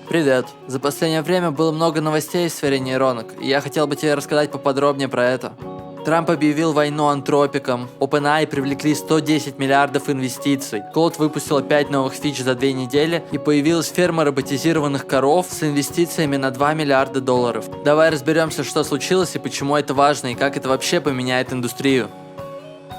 Привет. За последнее время было много новостей в сфере нейронок, и я хотел бы тебе рассказать поподробнее про это. Трамп объявил войну антропикам, OpenAI привлекли 110 миллиардов инвестиций, Клод выпустила 5 новых фич за 2 недели, и появилась ферма роботизированных коров с инвестициями на 2 миллиарда долларов. Давай разберемся, что случилось и почему это важно, и как это вообще поменяет индустрию.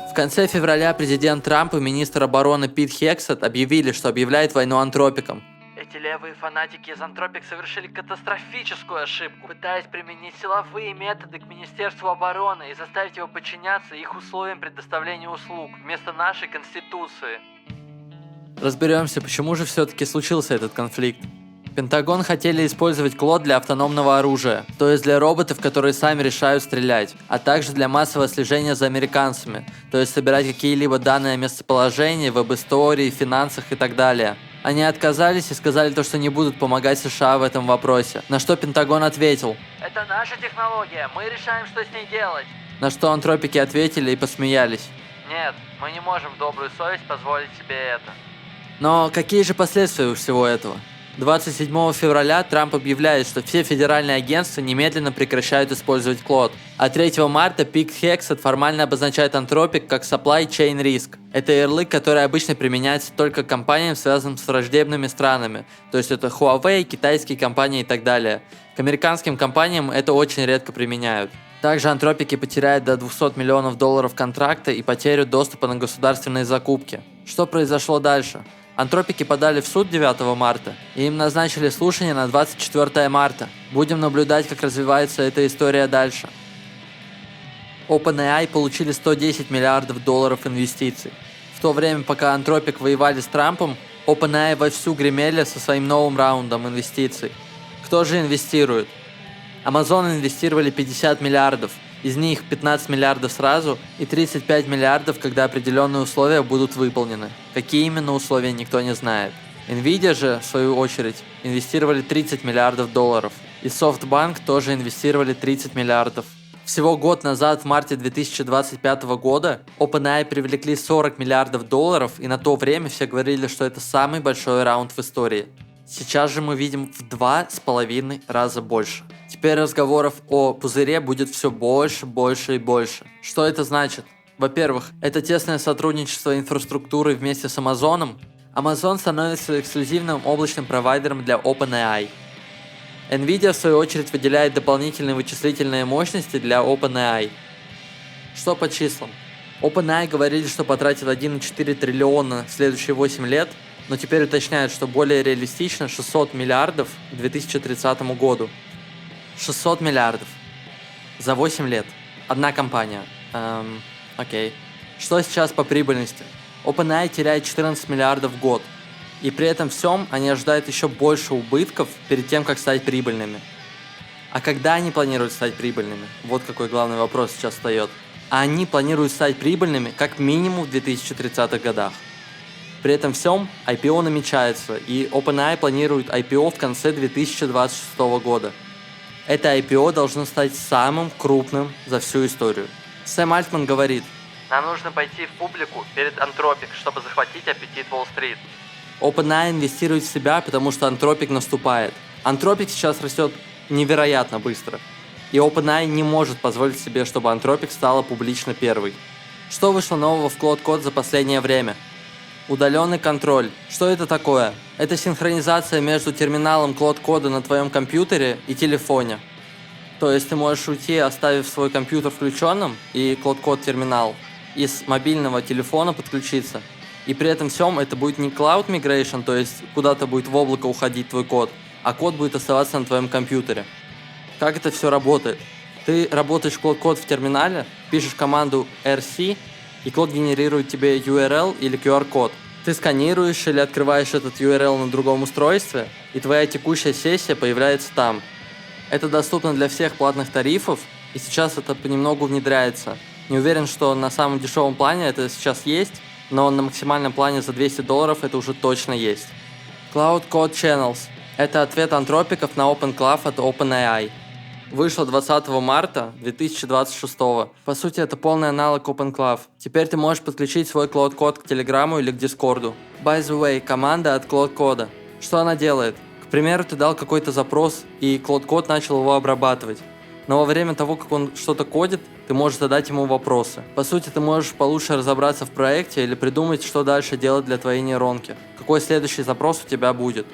В конце февраля президент Трамп и министр обороны Пит Хексет объявили, что объявляет войну антропикам. Эти левые фанатики из Антропик совершили катастрофическую ошибку, пытаясь применить силовые методы к Министерству обороны и заставить его подчиняться их условиям предоставления услуг вместо нашей Конституции. Разберемся, почему же все-таки случился этот конфликт. Пентагон хотели использовать Клод для автономного оружия, то есть для роботов, которые сами решают стрелять, а также для массового слежения за американцами, то есть собирать какие-либо данные о местоположении, веб-истории, финансах и так далее. Они отказались и сказали то, что не будут помогать США в этом вопросе, на что Пентагон ответил: «Это наша технология, мы решаем, что с ней делать». На что антропики ответили и посмеялись: «Нет, мы не можем в добрую совесть позволить себе это». Но какие же последствия у всего этого? 27 февраля Трамп объявляет, что все федеральные агентства немедленно прекращают использовать Клод. А 3 марта Пит Хексет формально обозначает Антропик как Supply Chain Risk. Это ярлык, который обычно применяется только к компаниям, связанным с враждебными странами. То есть это Huawei, китайские компании и так далее. К американским компаниям это очень редко применяют. Также антропики потеряют до 200 миллионов долларов контракта и потерю доступа на государственные закупки. Что произошло дальше? Антропики подали в суд 9 марта, и им назначили слушание на 24 марта. Будем наблюдать, как развивается эта история дальше. OpenAI получили 110 миллиардов долларов инвестиций. В то время, пока Антропик воевали с Трампом, OpenAI вовсю гремели со своим новым раундом инвестиций. Кто же инвестирует? Amazon инвестировали 50 миллиардов, из них 15 миллиардов сразу и 35 миллиардов, когда определенные условия будут выполнены. Какие именно условия, никто не знает. Nvidia же, в свою очередь, инвестировали 30 миллиардов долларов. И SoftBank тоже инвестировали 30 миллиардов. Всего год назад, в марте 2025 года, OpenAI привлекли 40 миллиардов долларов, и на то время все говорили, что это самый большой раунд в истории. Сейчас же мы видим в 2,5 раза больше. Теперь разговоров о пузыре будет все больше, больше и больше. Что это значит? Во-первых, это тесное сотрудничество инфраструктуры вместе с Amazon. Amazon становится эксклюзивным облачным провайдером для OpenAI. Nvidia, в свою очередь, выделяет дополнительные вычислительные мощности для OpenAI. Что по числам? OpenAI говорили, что потратит 1,4 триллиона в следующие 8 лет, но теперь уточняют, что более реалистично 600 миллиардов к 2030 году. 600 миллиардов за 8 лет. Одна компания. Окей. Что сейчас по прибыльности? OpenAI теряет 14 миллиардов в год. И при этом всем они ожидают еще больше убытков перед тем, как стать прибыльными. А когда они планируют стать прибыльными? Вот какой главный вопрос сейчас встает. А они планируют стать прибыльными как минимум в 2030-х годах. При этом всем IPO намечается, и OpenAI планирует IPO в конце 2026 года. Это IPO должно стать самым крупным за всю историю. Сэм Альтман говорит: «Нам нужно пойти в публику перед Антропик, чтобы захватить аппетит Уолл-стрит». OpenAI инвестирует в себя, потому что Антропик наступает. Антропик сейчас растет невероятно быстро. И OpenAI не может позволить себе, чтобы Антропик стала публично первой. Что вышло нового в Claude Code за последнее время? Удаленный контроль. Что это такое? Это синхронизация между терминалом Claude Code на твоем компьютере и телефоне. То есть ты можешь уйти, оставив свой компьютер включенным и Claude Code терминал, и с мобильного телефона подключиться. И при этом всем это будет не Cloud Migration, то есть куда-то будет в облако уходить твой код, а код будет оставаться на твоем компьютере. Как это все работает? Ты работаешь Claude Code в терминале, пишешь команду rc, и Claude генерирует тебе URL или QR-код. Ты сканируешь или открываешь этот URL на другом устройстве, и твоя текущая сессия появляется там. Это доступно для всех платных тарифов, и сейчас это понемногу внедряется. Не уверен, что на самом дешевом плане это сейчас есть, но на максимальном плане за $200 это уже точно есть. Cloud Code Channels – это ответ антропиков на OpenClaw от OpenAI. Вышло 20 марта 2026. По сути, это полный аналог OpenClaw. Теперь ты можешь подключить свой Claude Code к Телеграму или к Дискорду. By the way, команда от Claude Code. Что она делает? К примеру, ты дал какой-то запрос, и Claude Code начал его обрабатывать. Но во время того, как он что-то кодит, ты можешь задать ему вопросы. По сути, ты можешь получше разобраться в проекте или придумать, что дальше делать для твоей нейронки. Какой следующий запрос у тебя будет.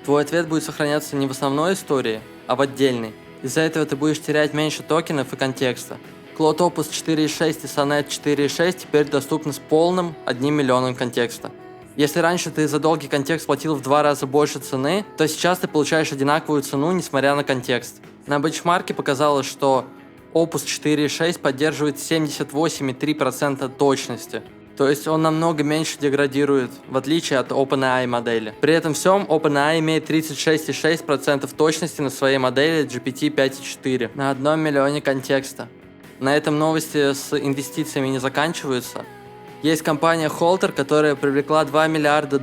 Твой ответ будет сохраняться не в основной истории, а в отдельной. Из-за этого ты будешь терять меньше токенов и контекста. Claude Opus 4.6 и Sonnet 4.6 теперь доступны с полным 1 миллионом контекста. Если раньше ты за долгий контекст платил в 2 раза больше цены, то сейчас ты получаешь одинаковую цену, несмотря на контекст. На бенчмарке показалось, что Opus 4.6 поддерживает 78,3% точности. То есть он намного меньше деградирует, в отличие от OpenAI модели. При этом всем OpenAI имеет 36,6% точности на своей модели GPT 5.4 на 1 миллионе контекста. На этом новости с инвестициями не заканчиваются. Есть компания Holter, которая привлекла $2 миллиарда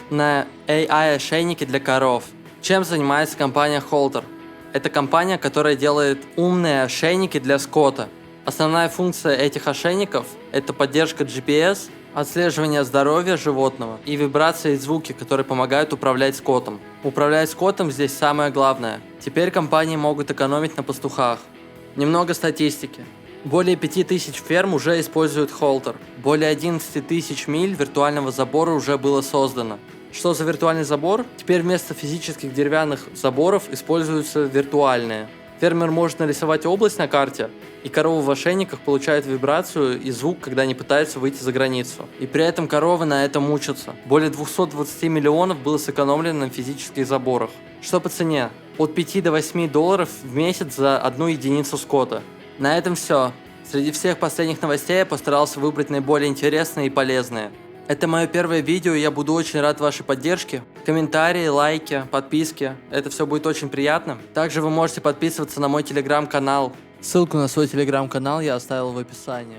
на AI-ошейники для коров. Чем занимается компания Holter? Это компания, которая делает умные ошейники для скота. Основная функция этих ошейников – это поддержка GPS, отслеживание здоровья животного и вибрации и звуки, которые помогают управлять скотом. Управлять скотом здесь самое главное. Теперь компании могут экономить на пастухах. Немного статистики. Более 5000 ферм уже используют Holter. Более 11 тысяч миль виртуального забора уже было создано. Что за виртуальный забор? Теперь вместо физических деревянных заборов используются виртуальные. Фермер может нарисовать область на карте, и коровы в ошейниках получают вибрацию и звук, когда они пытаются выйти за границу. И при этом коровы на этом учатся. Более 220 миллионов было сэкономлено на физических заборах. Что по цене? От 5 до 8 долларов в месяц за 1 единицу скота. На этом все. Среди всех последних новостей я постарался выбрать наиболее интересные и полезные. Это мое первое видео, и я буду очень рад вашей поддержке. Комментарии, лайки, подписки. Это все будет очень приятно. Также вы можете подписываться на мой телеграм-канал. Ссылку на свой телеграм-канал я оставил в описании.